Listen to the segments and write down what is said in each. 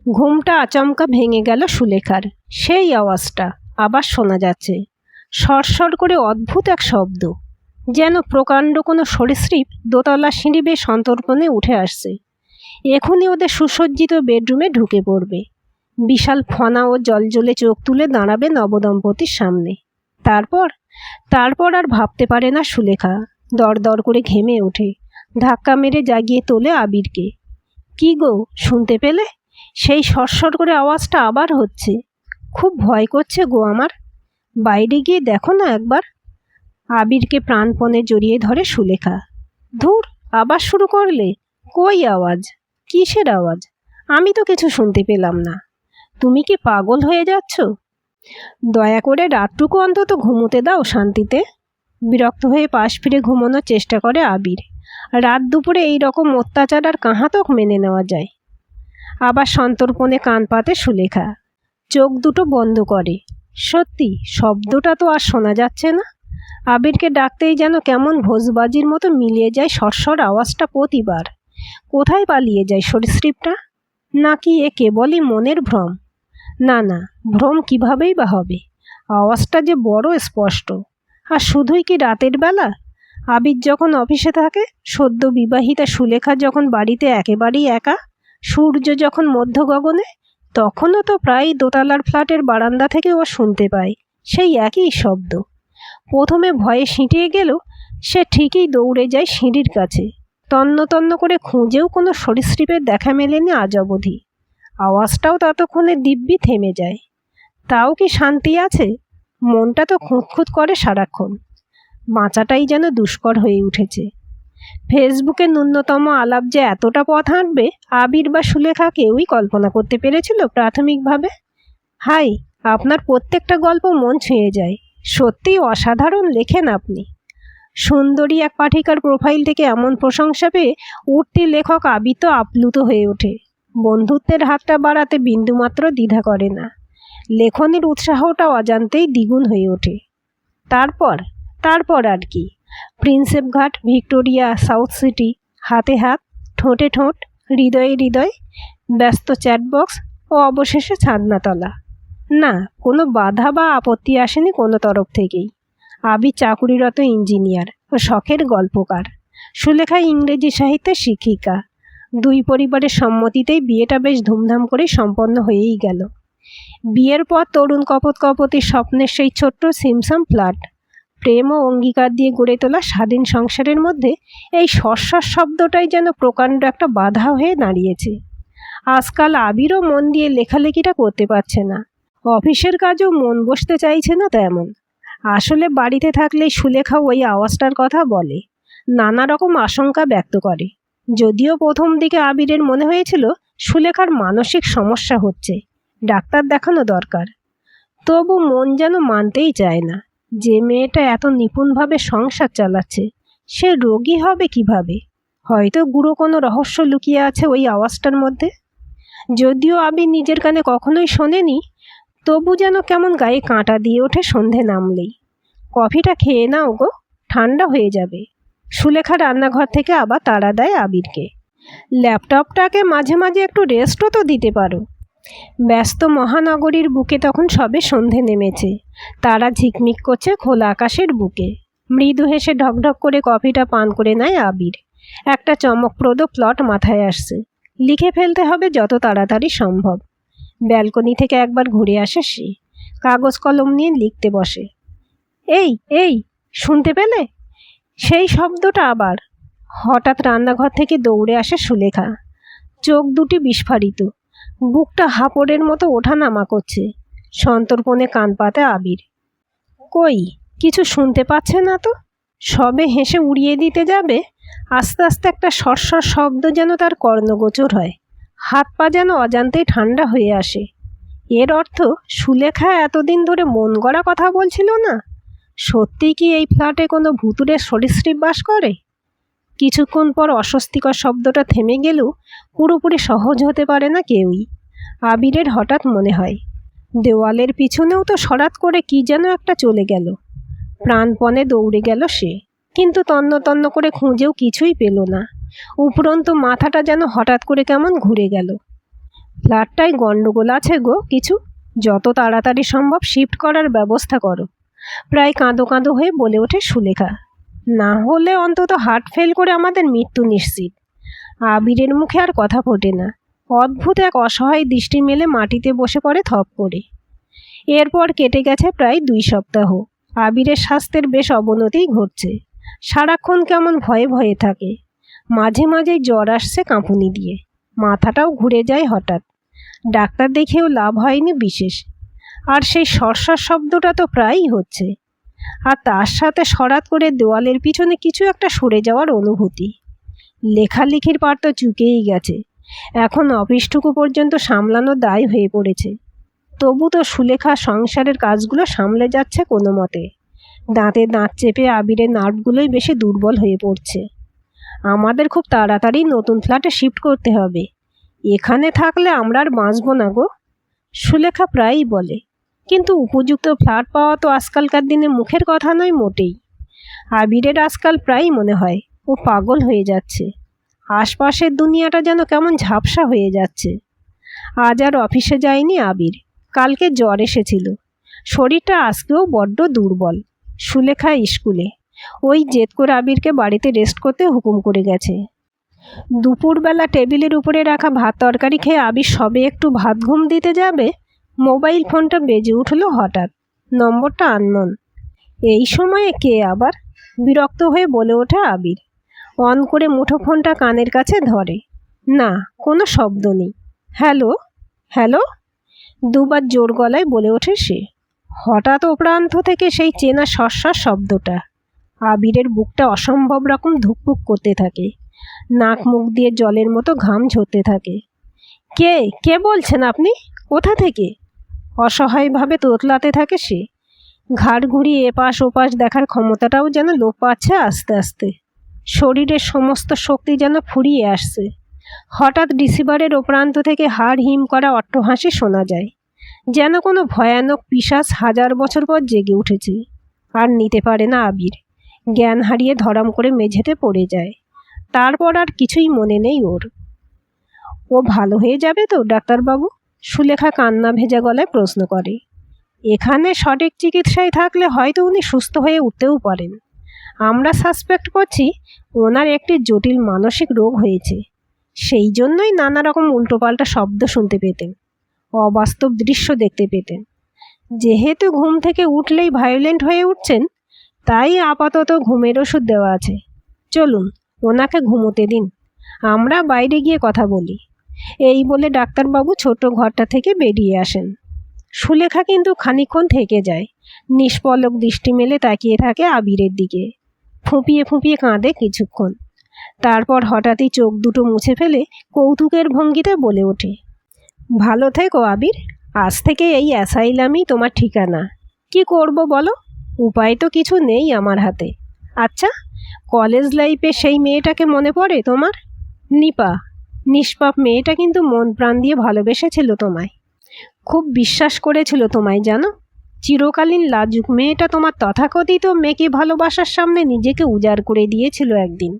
ঘুমটা আচমকা ভেঙে গেল সুলেখার। সেই আওয়াজটা আবার শোনা যাচ্ছে, সরসর করে অদ্ভুত এক শব্দ, যেন প্রকাণ্ড কোনো সরীসৃপ দোতলা সিঁড়ি বেয়ে সন্তর্পণে উঠে আসছে। এখনই ওদের সুসজ্জিত বেডরুমে ঢুকে পড়বে। বিশাল ফনা ও জলজলে চোখ তুলে দাঁড়াবে নবদম্পতির সামনে। তারপর তারপর আর ভাবতে পারে না সুলেখা। দরদর করে ঘেমে ওঠে, ধাক্কা মেরে জাগিয়ে তোলে আবিরকে। কি গো, শুনতে পেলে? সেই সরসর করে আওয়াজটা আবার হচ্ছে। খুব ভয় করছে গো আমার। বাইরে গিয়ে দেখো না একবার। আবিরকে প্রাণপণে জড়িয়ে ধরে সুলেখা। ধুর, আবার শুরু করলে? কই আওয়াজ? কিসের আওয়াজ? আমি তো কিছু শুনতে পেলাম না। তুমি কি পাগল হয়ে যাচ্ছ? দয়া করে রাতটুকু অন্তত ঘুমোতে দাও শান্তিতে। বিরক্ত হয়ে পাশ ফিরে ঘুমানোর চেষ্টা করে আবির। রাত দুপুরে এই রকম অত্যাচার আর কাহাতক মেনে নেওয়া যায়? আবার সন্তর্পণে কান পাতে সুলেখা। চোখ দুটো বন্ধ করে। সত্যি শব্দটা তো আর শোনা যাচ্ছে না। আবিরকে ডাকতেই যেন কেমন ভোজবাজির মতো মিলিয়ে যায় সরসর আওয়াজটা প্রতিবার। কোথায় পালিয়ে যায় সরীসৃপটা? নাকি এ কেবলই মনের ভ্রম? না না, ভ্রম কিভাবেই বা হবে? আওয়াজটা যে বড় স্পষ্ট। আর শুধুই কি রাতের বেলা? আবির যখন অফিসে থাকে, সদ্য বিবাহিতা সুলেখা যখন বাড়িতে একেবারেই একা, সূর্য যখন মধ্য গগনে, তখনও তো প্রায় দোতলার ফ্ল্যাটের বারান্দা থেকে ও শুনতে পায় সেই একই শব্দ। প্রথমে ভয়ে সিঁটিয়ে গেলেও সে ঠিকই দৌড়ে যায় সিঁড়ির কাছে। তন্ন তন্ন করে খুঁজেও কোনো সরীসৃপের দেখা মেলেনি আজ অবধি। আওয়াজটাও ততক্ষণে দিব্যি থেমে যায়। তাও কি শান্তি আছে? মনটা তো খুঁতখুত করে সারাক্ষণ। বাঁচাটাই যেন দুষ্কর হয়ে উঠেছে। ফেসবুকে ন্যূনতম আলাপ যে এতটা পথ হাঁটবে আবির বা সুলেখা কেউই কল্পনা করতে পেরেছিল প্রাথমিকভাবে? হাই, আপনার প্রত্যেকটা গল্প মন ছুঁয়ে যায়। সত্যিই অসাধারণ লেখেন আপনি। সুন্দরী এক পাঠিকার প্রোফাইল থেকে এমন প্রশংসা পেয়ে উঠতি লেখক আবির তো আপ্লুত হয়ে ওঠে। বন্ধুত্বের হাতটা বাড়াতে বিন্দুমাত্র দ্বিধা করে না। লেখনের উৎসাহটা অজান্তেই দ্বিগুণ হয়ে ওঠে। তারপর তারপর আর কি? প্রিন্সেপ ঘাট, ভিক্টোরিয়া, সাউথ সিটি, হাতে হাত, ঠোঁটে ঠোঁট, হৃদয়ে হৃদয়, ব্যস্ত চ্যাটবক্স ও অবশেষে ছাদনাতলা। না, কোনো বাধা বা আপত্তি আসেনি কোনো তরফ থেকেই। আবির চাকুরিরত ইঞ্জিনিয়ার ও শখের গল্পকার। সুলেখা ইংরেজি সাহিত্যের শিক্ষিকা। দুই পরিবারের সম্মতিতেই বিয়েটা বেশ ধুমধাম করে সম্পন্ন হয়েই গেল। বিয়ের পর তরুণ কপোতির স্বপ্নের সেই ছোট্ট সিমসাম ফ্ল্যাট, প্রেম ও অঙ্গীকার দিয়ে গড়ে তোলা স্বাধীন সংসারের মধ্যে এই সরসর শব্দটাই যেন প্রকাণ্ড একটা বাধা হয়ে দাঁড়িয়েছে। আজকাল আবিরও মন দিয়ে লেখালেখিটা করতে পারছে না। অফিসের কাজেও মন বসতে চাইছে না তেমন। আসলে বাড়িতে থাকলেই সুলেখা ওই আওয়াজটার কথা বলে, নানা রকম আশঙ্কা ব্যক্ত করে। যদিও প্রথম দিকে আবিরের মনে হয়েছিল সুলেখার মানসিক সমস্যা হচ্ছে, ডাক্তার দেখানো দরকার। তবু মন যেন মানতেই চায় না যে মেয়েটা এত নিপুণভাবে সংসার চালাচ্ছে সে রোগী হবে কিভাবে। হয়তো গুঁড়ো কোনো রহস্য লুকিয়ে আছে ওই আওয়াজটার মধ্যে। যদিও আবির নিজের কানে কখনোই শোনেনি, তবু যেন কেমন গায়ে কাঁটা দিয়ে ওঠে সন্ধে নামলেই। কফিটা খেয়ে নাও গো, ঠান্ডা হয়ে যাবে। সুলেখা রান্নাঘর থেকে আবার তাড়া দেয় আবিরকে। ল্যাপটপটাকে মাঝে মাঝে একটু রেস্টও তো দিতে পারো। ব্যস্ত মহানগরীর বুকে তখন সবে সন্ধে নেমেছে। তারা ঝিকমিক করছে খোলা আকাশের বুকে। মৃদু হেসে ঢকঢক করে কফিটা পান করে নেয় আবির। একটা চমকপ্রদ প্লট মাথায় আসছে, লিখে ফেলতে হবে যত তাড়াতাড়ি সম্ভব। ব্যালকনি থেকে একবার ঘুরে আসে সে, কাগজ কলম নিয়ে লিখতে বসে। এই এই শুনতে পেলে? সেই শব্দটা আবার। হঠাৎ রান্নাঘর থেকে দৌড়ে আসে সুলেখা। চোখ দুটি বিস্ফারিত, বুকটা হাঁপড়ের মতো ওঠানামা করছে। সন্তর্পণে কান পাতে আবির। কই, কিছু শুনতে পাচ্ছে না তো? সবে হেসে উড়িয়ে দিতে যাবে, আস্তে আস্তে একটা সরসর শব্দ যেন তার কর্ণগোচর হয়। হাত পা যেন অজান্তেই ঠান্ডা হয়ে আসে। এর অর্থ সুলেখা এতদিন ধরে মন গড়া কথা বলছিল না। সত্যি কি এই ফ্ল্যাটে কোনো ভুতুড়ে সরীসৃপ বাস করে? কিছুক্ষণ পর অস্বস্তিকর শব্দটা থেমে গেলেও পুরোপুরি সহজ হতে পারে না কেউই। আবিরের হঠাৎ মনে হয় দেওয়ালের পিছনেও তো সরাত করে কি যেন একটা চলে গেল। প্রাণপণে দৌড়ে গেল সে, কিন্তু তন্ন তন্ন করে খুঁজেও কিছুই পেল না। উপরন্তু মাথাটা যেন হঠাৎ করে কেমন ঘুরে গেল। ফ্ল্যাটটায় গন্ডগোল আছে গো কিছু, যত তাড়াতাড়ি সম্ভব শিফট করার ব্যবস্থা করো। প্রায় কাঁদো কাঁদো হয়ে বলে ওঠে সুলেখা। না হলে অন্তত হার্ট ফেল করে আমাদের মৃত্যু নিশ্চিত। আবিরের মুখে আর কথা ফোটে না। অদ্ভুত এক অসহায় দৃষ্টি মেলে মাটিতে বসে পড়ে থপ করে। এরপর কেটে গেছে প্রায় 2 সপ্তাহ। আবিরের স্বাস্থ্যের বেশ অবনতিই ঘটছে। সারাক্ষণ কেমন ভয়ে ভয়ে থাকে। মাঝে মাঝে জ্বর আসছে কাঁপুনি দিয়ে। মাথাটাও ঘুরে যায় হঠাৎ। ডাক্তার দেখিয়েও লাভ হয়নি বিশেষ। আর সেই সরসর শব্দটা তো প্রায়ই হচ্ছে। আর তার সাথে সরাত করে দেওয়ালের পিছনে কিছু একটা সরে যাওয়ার অনুভূতি। লেখালেখির পার তো চুকেই গেছে। এখন অফিসটুকু পর্যন্ত সামলানো দায় হয়ে পড়েছে। তবু তো সুলেখা সংসারের কাজগুলো সামলে যাচ্ছে কোনো মতে। দাঁতে দাঁত চেপে আবিরের নার্ভগুলোই বেশি দুর্বল হয়ে পড়ছে। আমাদের খুব তাড়াতাড়ি নতুন ফ্ল্যাটে শিফট করতে হবে। এখানে থাকলে আমরা আর বাঁচব না গো, সুলেখা প্রায়ই বলে। কিন্তু উপযুক্ত ফ্ল্যাট পাওয়া তো আজকালকার দিনে মুখের কথা নয় মোটেই। আবিরের আজকাল প্রায়ই মনে হয় ও পাগল হয়ে যাচ্ছে। আশপাশের দুনিয়াটা যেন কেমন ঝাপসা হয়ে যাচ্ছে। আজ আর অফিসে যায়নি আবির। কালকে জ্বর এসেছিল। শরীরটা আজকেও বড্ড দুর্বল। সুলেখা স্কুলে। ওই জেদ করে আবিরকে বাড়িতে রেস্ট করতে হুকুম করে গেছে। দুপুরবেলা টেবিলের উপরে রাখা ভাত তরকারি খেয়ে আবির সবে একটু ভাত ঘুম দিতে যাবে, মোবাইল ফোনটা বেজে উঠল হঠাৎ। নম্বরটা আননোন। এই সময়ে কে আবার? বিরক্ত হয়ে বলে ওঠে আবির। অন করে মুঠোফোনটা কানের কাছে ধরে। না, কোনো শব্দ নেই। হ্যালো, হ্যালো, দুবার জোর গলায় বলে ওঠে সে। হঠাৎ ও প্রান্ত থেকে সেই চেনা সস্যার শব্দটা। আবিরের বুকটা অসম্ভব রকম ধুকপুক করতে থাকে। নাক মুখ দিয়ে জলের মতো ঘাম ঝরতে থাকে। কে কে বলছেন আপনি? কোথা থেকে? অসহায়ভাবে তোতলাতে থাকে সে। ঘাড় ঘুরিয়ে এপাশ ওপাশ দেখার ক্ষমতাটাও যেন লোপ পাচ্ছে আস্তে আস্তে। শরীরের সমস্ত শক্তি যেন ফুরিয়ে আসছে। হঠাৎ রিসিভারের ওপ্রান্ত থেকে হাড় হিম করা অট্টহাসি শোনা যায়। যেন কোনো ভয়ানক পিশাচ 1000 বছর পর জেগে উঠেছে। আর নিতে পারে না আবির। জ্ঞান হারিয়ে ধরাম করে মেঝেতে পড়ে যায়। তারপর আর কিছুই মনে নেই ওর। ও ভালো হয়ে যাবে তো ডাক্তারবাবু? সুলেখা কান্না ভেজা গলায় প্রশ্ন করে। এখানে সঠিক চিকিৎসায় থাকলে হয়তো উনি সুস্থ হয়ে উঠতেও পারেন। আমরা সাসপেক্ট করছি ওনার একটি জটিল মানসিক রোগ হয়েছে। সেই জন্যই নানা রকম উল্টোপাল্টা শব্দ শুনতে পেতেন, অবাস্তব দৃশ্য দেখতে পেতেন। যেহেতু ঘুম থেকে উঠলেই ভায়োলেন্ট হয়ে উঠছেন, তাই আপাতত ঘুমের ওষুধ দেওয়া আছে। চলুন, ওনাকে ঘুমোতে দিন, আমরা বাইরে গিয়ে কথা বলি। এই বলে ডাক্তারবাবু ছোট ঘরটা থেকে বেরিয়ে আসেন। সুলেখা কিন্তু খানিকক্ষণ থেকে যায়। নিষ্পলক দৃষ্টি মেলে তাকিয়ে থাকে আবিরের দিকে। ফুঁপিয়ে ফুঁপিয়ে কাঁদে কিছুক্ষণ। তারপর হঠাৎই চোখ দুটো মুছে ফেলে কৌতুকের ভঙ্গিতে বলে ওঠে, ভালো থেকো আবির। আজ থেকে এই অ্যাসাইলামই তোমার ঠিকানা। কি করব বলো? উপায় তো কিছু নেই আমার হাতে। আচ্ছা, কলেজ লাইফে সেই মেয়েটাকে মনে পড়ে তোমার? নিপা, নিষ্পাপ মেয়েটা কিন্তু মন প্রাণ দিয়ে ভালোবেসেছিল তোমায়। খুব বিশ্বাস করেছিল তোমায় জানো। চিরকালীন লাজুক মেয়েটা তোমার তথাকথিত মেয়েকে ভালোবাসার সামনে নিজেকে উজাড় করে দিয়েছিল একদিন।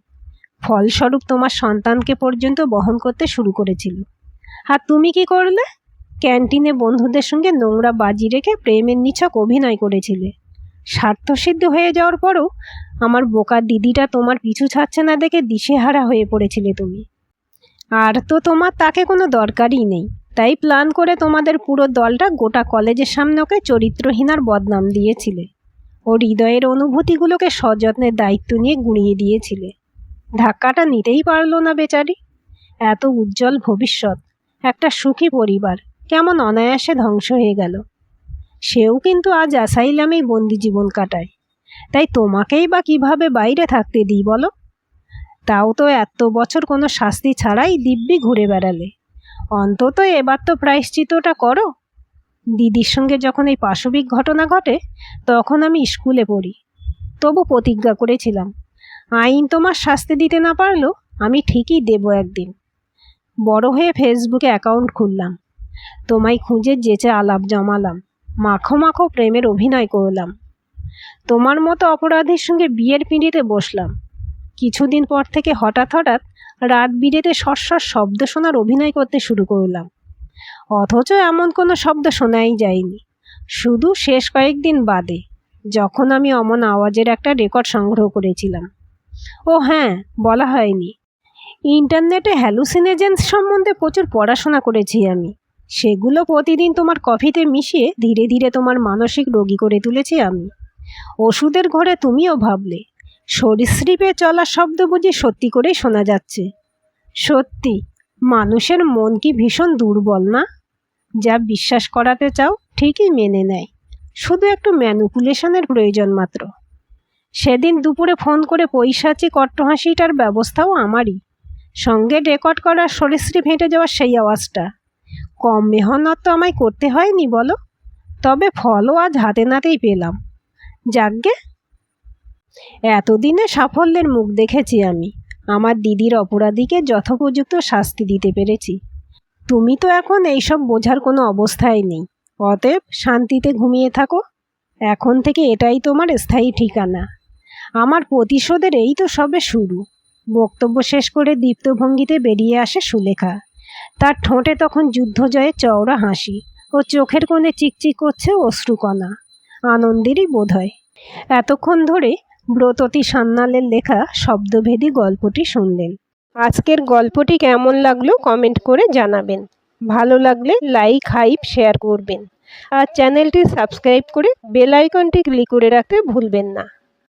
ফলস্বরূপ তোমার সন্তানকে পর্যন্ত বহন করতে শুরু করেছিল। আর তুমি কি করলে? ক্যান্টিনে বন্ধুদের সঙ্গে নোংরা বাজি রেখে প্রেমের নিছক অভিনয় করেছিলে। স্বার্থসিদ্ধ হয়ে যাওয়ার পরও আমার বোকা দিদিটা তোমার পিছু ছাড়ছে না দেখে দিশেহারা হয়ে পড়েছিলে তুমি। আর তো তোমার তাকে কোনো দরকারই নেই। তাই প্ল্যান করে তোমাদের পুরো দলটা গোটা কলেজের সামনে ওকে চরিত্রহীনার বদনাম দিয়েছিলে। ওর হৃদয়ের অনুভূতিগুলোকে সযত্নের দায়িত্ব নিয়ে গুঁড়িয়ে দিয়েছিলে। ধাক্কাটা নিতেই পারলো না বেচারি। এত উজ্জ্বল ভবিষ্যৎ, একটা সুখী পরিবার কেমন অনায়াসে ধ্বংস হয়ে গেল। সেও কিন্তু আজ অ্যাসাইলামেই বন্দি জীবন কাটায়। তাই তোমাকেই বা কিভাবে বাইরে থাকতে দিই বলো? তাও তো এত বছর কোনো শাস্তি ছাড়াই দিব্যি ঘুরে বেড়ালে। অন্তত এবার তো প্রায়শ্চিত্তটা করো। দিদির সঙ্গে যখন এই পাশবিক ঘটনা ঘটে তখন আমি স্কুলে পড়ি। তবু প্রতিজ্ঞা করেছিলাম, আইন তোমার শাস্তি দিতে না পারলেও আমি ঠিকই দেব একদিন। বড় হয়ে ফেসবুকে অ্যাকাউন্ট খুললাম। তোমায় খুঁজে যেচে আলাপ জমালাম। মাখো মাখো প্রেমের অভিনয় করলাম। তোমার মতো অপরাধীর সঙ্গে বিয়ের পিঁড়িতে বসলাম। কিছুদিন পর থেকে হঠাৎ হঠাৎ রাত বিরেতে সস্বর শব্দ শোনার অভিনয় করতে শুরু করলাম। অথচ এমন কোনো শব্দ শোনাই যায়নি, শুধু শেষ কয়েকদিন বাদে, যখন আমি অমন আওয়াজের একটা রেকর্ড সংগ্রহ করেছিলাম। ও হ্যাঁ, বলা হয়নি, ইন্টারনেটে হ্যালুসিনেজেন্স সম্বন্ধে প্রচুর পড়াশোনা করেছি আমি। সেগুলো প্রতিদিন তোমার কফিতে মিশিয়ে ধীরে ধীরে তোমার মানসিক রোগী করে তুলেছি আমি। ওষুধের ঘরে তুমিও ভাবলে সরীসৃপে চলার শব্দ বুঝি সত্যি করেই শোনা যাচ্ছে। সত্যি, মানুষের মন কি ভীষণ দুর্বল না? যা বিশ্বাস করাতে চাও ঠিকই মেনে নেয়, শুধু একটু ম্যানুপুলেশনের প্রয়োজন মাত্র। সেদিন দুপুরে ফোন করে পৈশাচিক অট্টহাসিটার ব্যবস্থাও আমারই, সঙ্গে রেকর্ড করা সরীসৃপ হেঁটে যাওয়ার সেই আওয়াজটা। কম মেহনত তো আমায় করতে হয়নি বলো, তবে ফলও আজ হাতে নাতেই পেলাম। যাকগে, এতদিনে সাফল্যের মুখ দেখেছি আমি। আমার দিদির অপরাধীকে যথোপযুক্ত শাস্তি দিতে পেরেছি। তুমি তো এখন এইসব বোঝার কোনো অবস্থায় নেই, অতএব শান্তিতে ঘুমিয়ে থাকো। এখন থেকে এটাই তোমার স্থায়ী ঠিকানা। আমার প্রতিশোধের এই তো সবে শুরু। বক্তব্য শেষ করে দীপ্ত ভঙ্গিতে বেরিয়ে আসে সুলেখা। তার ঠোঁটে তখন যুদ্ধজয়ের চওড়া হাসি ও চোখের কোণে চিকচিক করছে অশ্রুকণা। আনন্দেরই বোধ হয়। এতক্ষণ ধরে ব্রততী সান্যালের লেখা শব্দভেদী গল্পটি শুনলেন। আজকের গল্পটি কেমন লাগলো কমেন্ট করে জানাবেন। ভালো লাগলে লাইক, হাইপ, শেয়ার করবেন। আর চ্যানেলটি সাবস্ক্রাইব করে বেল আইকনটি ক্লিক করে রাখতে ভুলবেন না।